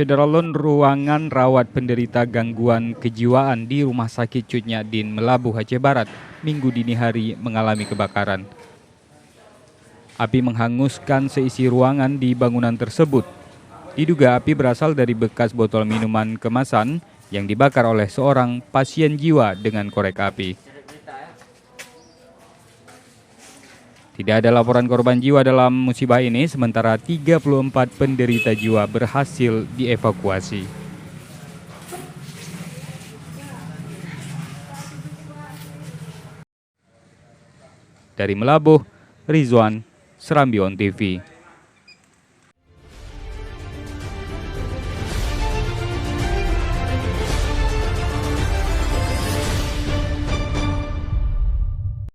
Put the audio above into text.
Syederalun ruangan rawat penderita gangguan kejiwaan di Rumah Sakit Cut Nyak Melabuh, Aceh Barat, Minggu dini hari mengalami kebakaran. Api menghanguskan seisi ruangan di bangunan tersebut. Diduga api berasal dari bekas botol minuman kemasan yang dibakar oleh seorang pasien jiwa dengan korek api. Tidak ada laporan korban jiwa dalam musibah ini, sementara 34 penderita jiwa berhasil dievakuasi. Dari Melabuh, Rizwan, Serambi On TV.